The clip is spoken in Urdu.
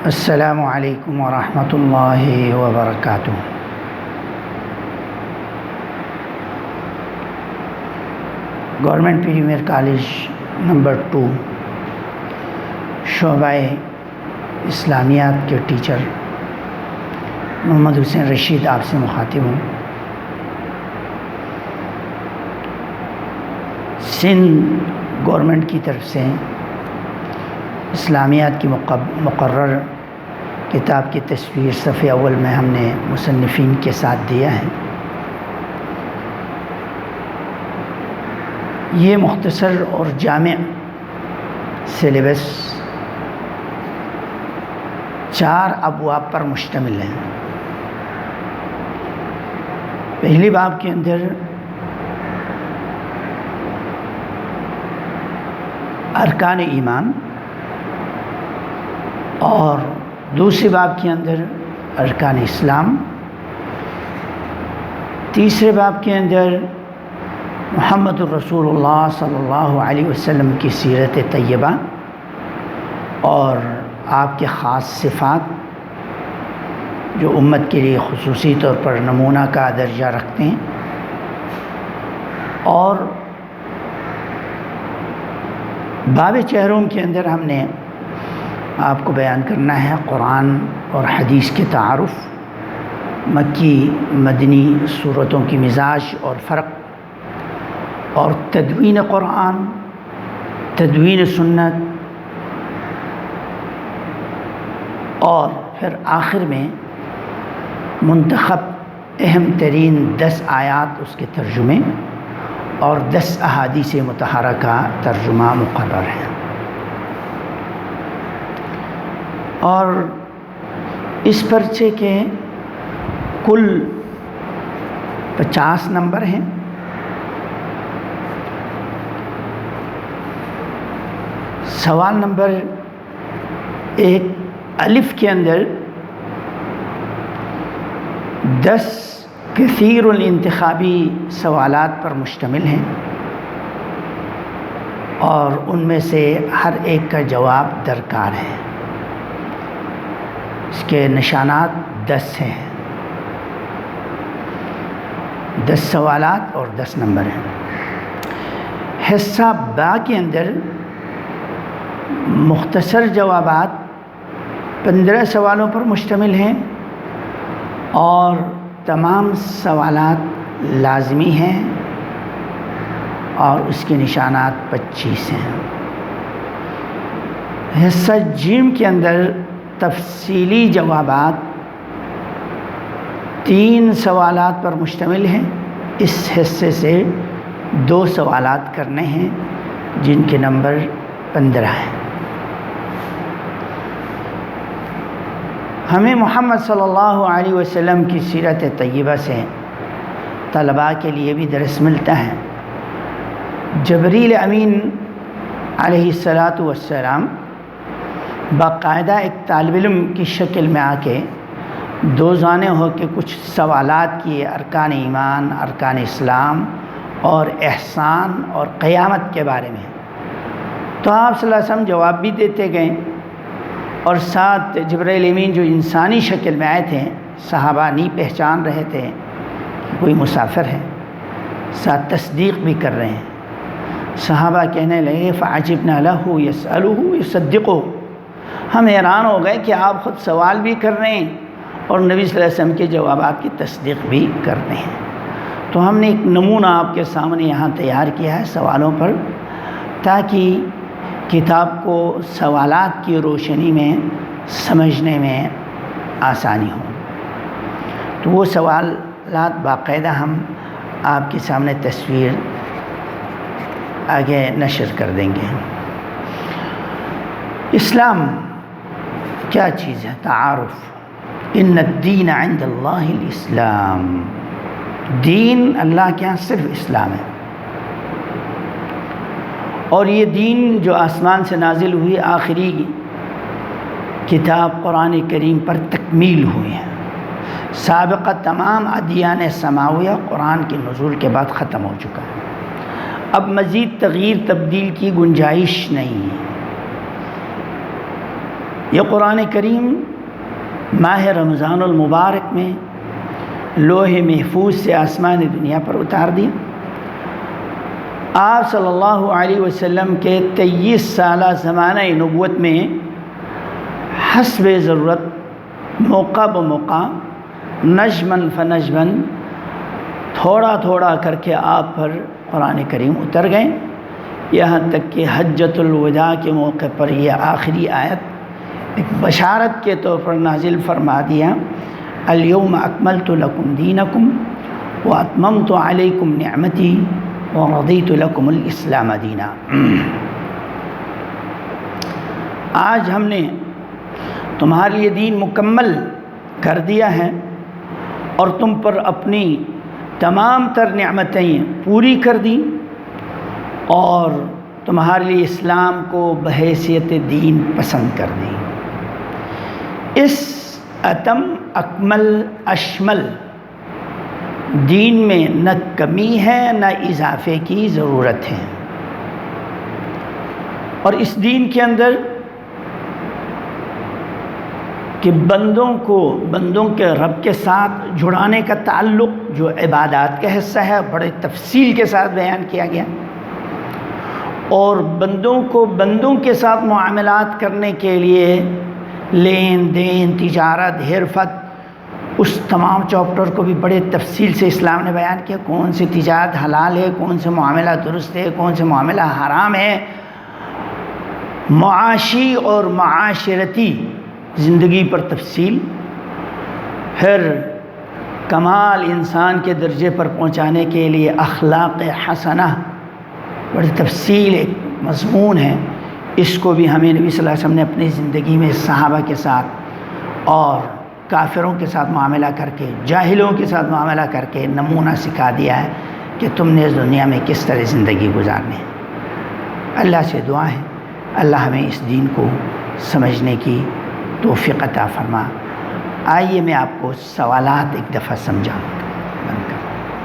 السلام علیکم ورحمۃ اللہ وبرکاتہ۔ گورنمنٹ پریمیئر کالج نمبر 2 شعبہ اسلامیات کے ٹیچر محمد حسین رشید آپ سے مخاطب ہوں۔ سندھ گورنمنٹ کی طرف سے اسلامیات کی مقرر کتاب کی تصویر صفحے اول میں ہم نے مصنفین کے ساتھ دیا ہے۔ یہ مختصر اور جامع سلیبس 4 ابواب پر مشتمل ہے۔ پہلی باب کے اندر ارکان ایمان اور دوسرے باب کے اندر ارکان اسلام، تیسرے باب کے اندر محمد الرسول اللہ صلی اللہ علیہ وسلم کی سیرت طیبہ اور آپ کے خاص صفات جو امت کے لیے خصوصی طور پر نمونہ کا درجہ رکھتے ہیں، اور باب چہروم کے اندر ہم نے آپ کو بیان کرنا ہے قرآن اور حدیث کے تعارف، مکی مدنی صورتوں کی مزاج اور فرق، اور تدوین قرآن، تدوین سنت، اور پھر آخر میں منتخب اہم ترین 10 آیات اس کے ترجمے اور 10 احادیث مطہرہ کا ترجمہ مقرر ہے۔ اور اس پرچے کے کل 50 نمبر ہیں۔ سوال نمبر 1 الف کے اندر 10 کثیر الانتخابی سوالات پر مشتمل ہیں، اور ان میں سے ہر ایک کا جواب درکار ہے۔ اس کے نشانات 10 ہیں، 10 سوالات اور 10 نمبر ہیں۔ حصہ با کے اندر مختصر جوابات 15 سوالوں پر مشتمل ہیں، اور تمام سوالات لازمی ہیں، اور اس کے نشانات 25 ہیں۔ حصہ جیم کے اندر تفصیلی جوابات 3 سوالات پر مشتمل ہیں۔ اس حصے سے 2 سوالات کرنے ہیں جن کے نمبر 15 ہیں۔ ہمیں محمد صلی اللہ علیہ وسلم کی سیرت طیبہ سے طلباء کے لیے بھی درس ملتا ہے۔ جبریل امین علیہ السلام باقاعدہ ایک طالب علم کی شکل میں آ کے دوزانے ہو کے کچھ سوالات کیے ارکان ایمان، ارکان اسلام اور احسان اور قیامت کے بارے میں، تو آپ صلی اللہ علیہ وسلم جواب بھی دیتے گئے، اور ساتھ جبریل امین جو انسانی شکل میں آئے تھے، صحابہ نہیں پہچان رہے تھے کہ کوئی مسافر ہے، ساتھ تصدیق بھی کر رہے ہیں۔ صحابہ کہنے لگے فعجبنا لہ یسألہ یصدقہ، ہم حیران ہو گئے کہ آپ خود سوال بھی کر رہے ہیں اور نبی صلی اللہ علیہ وسلم کے جوابات کی تصدیق بھی کر رہے ہیں۔ تو ہم نے ایک نمونہ آپ کے سامنے یہاں تیار کیا ہے سوالوں پر، تاکہ کتاب کو سوالات کی روشنی میں سمجھنے میں آسانی ہو۔ تو وہ سوالات باقاعدہ ہم آپ کے سامنے تصویر آگے نشر کر دیں گے۔ اسلام کیا چیز ہے؟ تعارف، ان الدین عند اللہ الاسلام، دین اللہ کے ہاں صرف اسلام ہے، اور یہ دین جو آسمان سے نازل ہوئی آخری کتاب قرآن کریم پر تکمیل ہوئی ہے۔ سابقہ تمام ادیان سماویہ قرآن کے نزول کے بعد ختم ہو چکا ہے، اب مزید تغییر تبدیل کی گنجائش نہیں ہے۔ یہ قرآن کریم ماہ رمضان المبارک میں لوح محفوظ سے آسمان دنیا پر اتار دیا۔ آپ صلی اللہ علیہ وسلم کے 23 سالہ زمانہ نبوت میں حسب ضرورت موقع بموقع نجماً فنجماً تھوڑا تھوڑا کر کے آپ پر قرآن کریم اتر گئے، یہاں تک کہ حجۃ الوداع کے موقع پر یہ آخری آیت ایک بشارت کے طور پر نازل فرما دیا، الیوم اکملت لکم دینکم واتممت علیکم نعمتی ورضیت لکم الاسلام دینا۔ آج ہم نے تمہارے لیے دین مکمل کر دیا ہے اور تم پر اپنی تمام تر نعمتیں پوری کر دیں اور تمہارے لیے اسلام کو بحیثیت دین پسند کر دیں۔ اس اتم اکمل اشمل دین میں نہ کمی ہے نہ اضافے کی ضرورت ہے، اور اس دین کے اندر کہ بندوں کے رب کے ساتھ جڑانے کا تعلق جو عبادات کا حصہ ہے بڑے تفصیل کے ساتھ بیان کیا گیا، اور بندوں کے ساتھ معاملات کرنے کے لیے لین دین، تجارت، حرفت، اس تمام چاپٹر کو بھی بڑے تفصیل سے اسلام نے بیان کیا، کون سی تجارت حلال ہے، کون سے معاملہ درست ہے، کون سے معاملہ حرام ہے، معاشی اور معاشرتی زندگی پر تفصیل، پھر کمال انسان کے درجے پر پہنچانے کے لیے اخلاق حسنہ بڑی تفصیل ایک مضمون ہے، اس کو بھی ہمیں نبی صلی اللہ علیہ وسلم نے اپنی زندگی میں صحابہ کے ساتھ اور کافروں کے ساتھ معاملہ کر کے، جاہلوں کے ساتھ معاملہ کر کے نمونہ سکھا دیا ہے کہ تم نے اس دنیا میں کس طرح زندگی گزارنی ہے۔ اللہ سے دعا ہے اللہ ہمیں اس دین کو سمجھنے کی توفیق عطا فرما۔ آئیے میں آپ کو سوالات ایک دفعہ سمجھاؤں۔